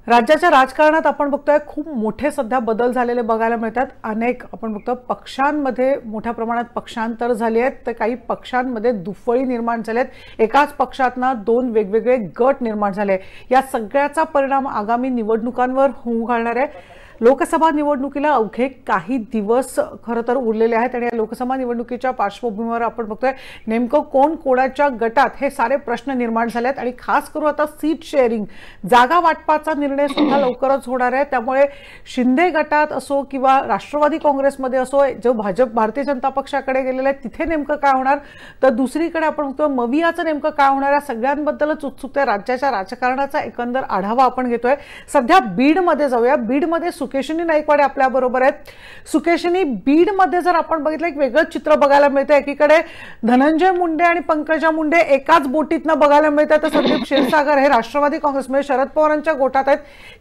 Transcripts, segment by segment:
राज्याच्या राजकारणात आपण बघतोय खूप मोठे सध्या बदल झालेले बघायला मिळतात। अनेक आपण बघतो पक्षांमध्ये मोठ्या प्रमाणात पक्षांतर झाले आहेत, तर काही पक्षांमध्ये दुफळी निर्माण झाले आहेत। एकाच पक्षातना दोन वेगवेगळे गट निर्माण झाले। या सगळ्याचा परिणाम आगामी निवडणुकांवर होऊ घालणार आहे। लोकसभा निवडणुकीला अवघे काही दिवस खरं तर उरलेले आहेत आणि या लोकसभा निवडणुकीच्या पार्श्वभूमीवर आपण बघतोय नेमकं कोण कोणाच्या गटात हे सारे प्रश्न निर्माण झाले आहेत आणि खास करून आता सीट शेअरिंग जागा वाटपाचा निर्णय सुद्धा लवकरच होणार आहे। त्यामुळे शिंदे गटात असो किंवा राष्ट्रवादी काँग्रेसमध्ये असो, जो भाजप भारतीय जनता पक्षाकडे गेलेले आहे तिथे नेमकं काय होणार, तर दुसरीकडे आपण बघतो मवियाचं नेमकं काय होणार, या सगळ्यांबद्दलच उत्सुकता आहे। राज्याच्या राजकारणाचा एकंदर आढावा आपण घेतोय। सध्या बीडमध्ये जाऊया। बीडमध्ये सुकेशनी नाईकवाडे आपल्या बरोबर आहेत। सुकेशनी, बीड मध्ये जर आपण बघितलं एक वेगळं चित्र बघायला मिळतं। एकीकडे धनंजय मुंडे आणि पंकजा मुंडे एकाच बोटीतनं बघायला मिळतात, तर संदीप क्षीरसागर हे राष्ट्रवादी काँग्रेसमध्ये शरद पवारांच्या गोटात आहेत।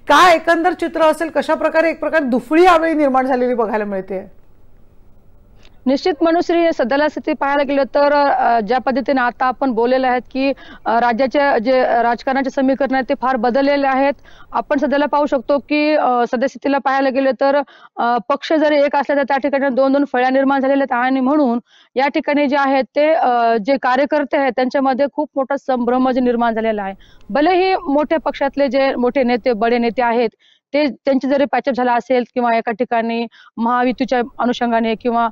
काय एकंदर चित्र असेल, कशा प्रकारे एक प्रकार दुफळी यावेळी निर्माण झालेली बघायला मिळते? निश्चित मनुश्री, सध्याला स्थिती पाहायला गेलं तर ज्या पद्धतीने आता आपण बोललेले आहेत की राज्याच्या जे राजकारणाचे समीकरण आहेत ते फार बदललेले आहेत। आपण सध्याला पाहू शकतो की सद्यस्थितीला पाहायला गेलं तर पक्ष जरी एक असला तर त्या ठिकाणी दोन दोन फळ्या निर्माण झालेल्या आहेत आणि म्हणून या ठिकाणी जे आहेत ते जे कार्यकर्ते आहेत त्यांच्यामध्ये खूप मोठा संभ्रम निर्माण झालेला आहे। भलेही मोठ्या पक्षातले जे मोठे नेते बडे नेते आहेत ते त्यांची जरी पॅचअप झाला असेल किंवा एका ठिकाणी महायुतीच्या अनुषंगाने किंवा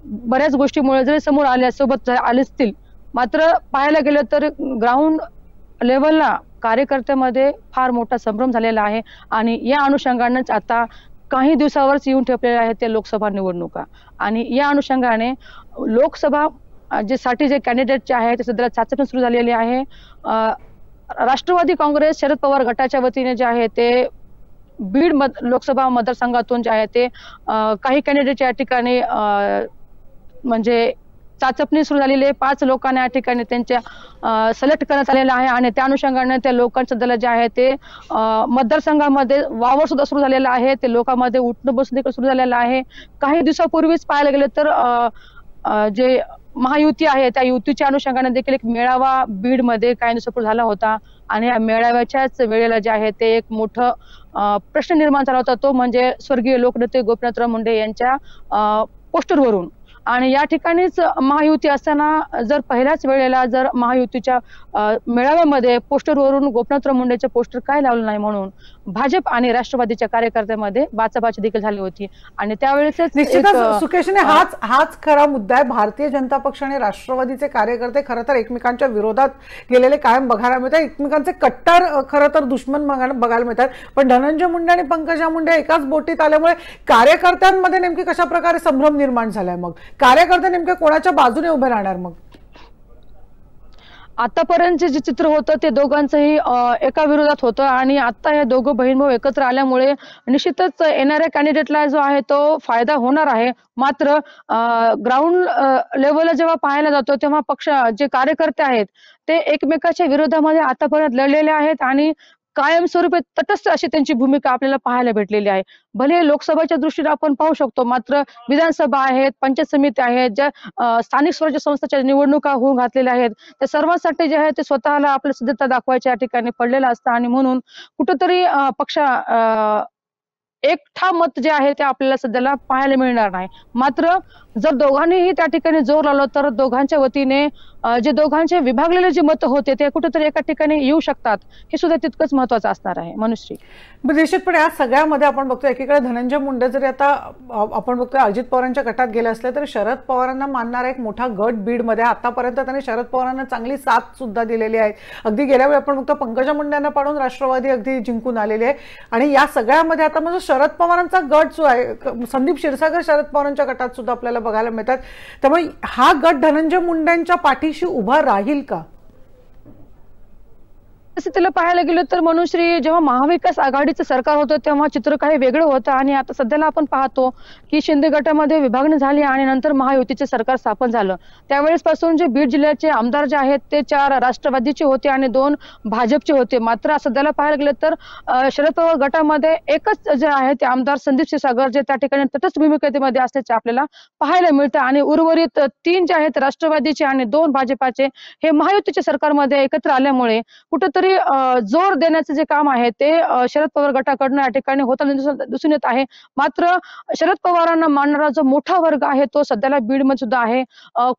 बऱ्याच गोष्टीमुळे जरी समोर आल्यासोबत आले असतील, मात्र पाहायला गेलं तर ग्राउंड लेवलला कार्यकर्त्यामध्ये फार मोठा संभ्रम झालेला आहे आणि या अनुषंगानेच आता काही दिवसावरच येऊन ठेपलेल्या आहेत ते लोकसभा निवडणुका आणि या अनुषंगाने लोकसभा साठी जे कॅन्डिडेट आहेत ते सध्या चाचपणी सुरू झालेली आहे। राष्ट्रवादी काँग्रेस शरद पवार गटाच्या वतीने जे आहे ते बीड लोकसभा मतदारसंघातून जे आहे ते काही कॅन्डिडेट या ठिकाणी म्हणजे चाचपणी सुरू झालेली आहे। 5 लोकांना या ठिकाणी त्यांच्या सिलेक्ट करण्यात आलेलं आहे आणि त्या अनुषंगाने त्या लोकांच्या दल जे आहे ते मतदारसंघामध्ये वावर सुद्धा सुरू झालेला आहे। ते लोकांमध्ये उठणं बसणं देखील सुरू झालेलं आहे। काही दिवसापूर्वीच पाहायला गेलं तर जे महायुती आहे त्या युतीच्या अनुषंगाने देखील एक मेळावा बीडमध्ये काही दिवसापूर्वी झाला होता आणि या मेळाव्याच्याच वेळेला जे आहे ते एक मोठं प्रश्न निर्माण झाला होता, तो म्हणजे स्वर्गीय लोकनेते गोपीनाथराव मुंडे यांच्या पोस्टरवरून। आणि या ठिकाणीच महायुती असताना जर पहिल्याच वेळेला जर महायुतीच्या मेळाव्यामध्ये पोस्टरवरून गोपीनाथराव मुंडेचे पोस्टर काय लावलं नाही म्हणून भाजप आणि राष्ट्रवादीच्या कार्यकर्त्यामध्ये बाचाबाची देखील झाली होती आणि त्यावेळेस सुकेशने हाच खरा मुद्दा आहे। भारतीय जनता पक्ष आणि राष्ट्रवादीचे कार्यकर्ते खरं तर एकमेकांच्या विरोधात गेलेले कायम बघायला मिळतात। एकमेकांचे कट्टर खरं तर दुश्मन बघायला मिळतात, पण धनंजय मुंडे आणि पंकजा मुंडे एकाच बोटीत आल्यामुळे कार्यकर्त्यांमध्ये नेमकी कशा प्रकारे संभ्रम निर्माण झालाय? मग कार्यकर्ते नेमके कोणाच्या बाजूने उभे राहणार? मग आतापर्यंत जे चित्र होतं ते दोघांचंही एका विरोधात होतं आणि आता हे दोघं बहीण भाऊ एकत्र आल्यामुळे निश्चितच येणाऱ्या कॅन्डिडेटला जो आहे तो फायदा होणार आहे। मात्र ग्राउंड लेवलला जेव्हा पाहायला जातो तेव्हा पक्ष जे कार्यकर्ते आहेत ते एकमेकाच्या विरोधामध्ये आतापर्यंत लढलेले आहेत आणि कायमस्वरूपी तटस्थ अशी त्यांची भूमिका आपल्याला पाहायला भेटलेली आहे। भले लोकसभेच्या दृष्टीने आपण पाहू शकतो, मात्र विधानसभा आहेत, पंचायत समिती आहेत, ज्या स्थानिक स्वराज्य संस्थांच्या निवडणुका होऊन घातलेल्या आहेत, त्या सर्वांसाठी जे आहे ते स्वतःला आपल्या सिद्धता दाखवायच्या ठिकाणी पडलेलं असतं आणि म्हणून कुठंतरी पक्ष एक ठाम मत जे आहे ते आपल्याला सध्याला पाहायला मिळणार नाही। मात्र जर दोघांनीही त्या ठिकाणी जोर लावला तर दोघांच्या वतीने जे दोघांचे विभागलेले जे मत होते ते कुठेतरी एका ठिकाणी येऊ शकतात, हे सुद्धा तितकंच महत्वाचं असणार आहे। मनुश्री, निश्चितपणे या सगळ्यामध्ये आपण बघतो एकीकडे धनंजय मुंडे जरी आता आपण बघतोय अजित पवारांच्या गटात गेले असले तरी शरद पवारांना मानणारा एक मोठा गट बीडमध्ये आतापर्यंत त्यांनी शरद पवारांना चांगली साथ सुद्धा दिलेली आहे। अगदी गेल्या वेळी आपण बघतो पंकजा मुंडेंना पाडून राष्ट्रवादी अगदी जिंकून आलेली आहे आणि या सगळ्यामध्ये आता म्हणजे शरद पवारांचा गट जो आहे, संदीप क्षीरसागर शरद पवारांच्या गटात सुद्धा आपल्याला बघायला मिळतात। त्यामुळे हा गट धनंजय मुंडेंच्या पाठीशी उभा राहील का? तिला पाहायला गेलं तर मनुश्री, जेव्हा महाविकास आघाडीचं सरकार होतं तेव्हा चित्र काही वेगळं होतं आणि आता सध्याला आपण पाहतो की शिंदे गटामध्ये विभागणी झाली आणि नंतर महायुतीचे सरकार स्थापन झालं। त्यावेळेस पासून जे बीड जिल्ह्याचे आमदार जे आहेत ते 4 राष्ट्रवादीचे होते आणि 2 भाजपचे होते। मात्र सध्याला पाहायला गेलं तर शरद पवार गटामध्ये एकच जे आहे ते आमदार संदीप क्षीरसागर जे त्या ठिकाणी तटस्थ भूमिकेमध्ये असल्याचे आपल्याला पाहायला मिळतं आणि उर्वरित 3 जे आहेत राष्ट्रवादीचे आणि 2 भाजपाचे हे महायुतीच्या सरकारमध्ये एकत्र आल्यामुळे कुठेतरी कुठेतरी जोर देण्याचे जे काम आहे ते शरद पवार गटाकडनं या ठिकाणी होताना दिसून येत आहे. मात्र शरद पवारांना मानणारा जो मोठा वर्ग आहे तो सध्याला बीडमध्ये सुद्धा आहे.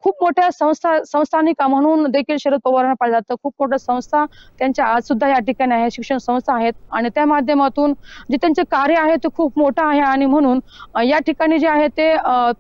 खूप मोठ्या संस्थानिक म्हणून देखील शरद पवारांना पाहिलं जातं. खूप मोठ्या संस्था त्यांच्या आज सुद्धा या ठिकाणी आहे, शिक्षण संस्था आहेत आणि त्या माध्यमातून जे त्यांचे कार्य आहे ते खूप मोठं आहे आणि म्हणून या ठिकाणी जे आहे ते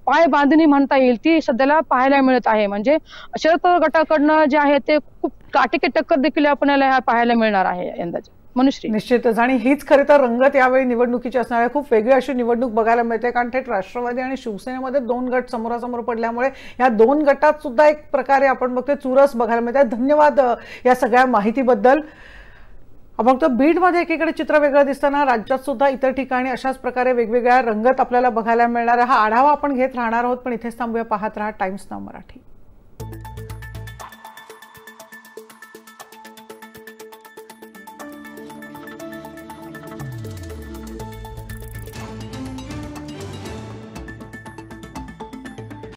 पाय बांधणी म्हणता येईल ती सध्याला पाहायला मिळत आहे. म्हणजे शरद पवार गटाकडनं जे आहे ते खूप काटेकी टक्कर देखील आपल्याला पाहायला मिळणार आहे यंदाच्या. मनुश्री, निश्चितच. आणि हीच खरी तर रंगत यावेळी निवडणुकीची असणार आहे. खूप वेगळी अशी निवडणूक बघायला मिळते, कारण थेट राष्ट्रवादी आणि शिवसेनेमध्ये दोन गट समोरासमोर पडल्यामुळे या दोन गटात सुद्धा एक प्रकारे आपण बघतोय चुरस बघायला मिळते. धन्यवाद या सगळ्या माहितीबद्दल. आपण तो बीडमध्ये एकीकडे चित्र वेगळं दिसताना राज्यात सुद्धा इतर ठिकाणी अशाच प्रकारे वेगवेगळ्या रंगत आपल्याला बघायला मिळणार आहे. हा आढावा आपण घेत राहणार आहोत, पण इथेच थांबूया. पाहत रहा टाइम्स नाऊ मराठी.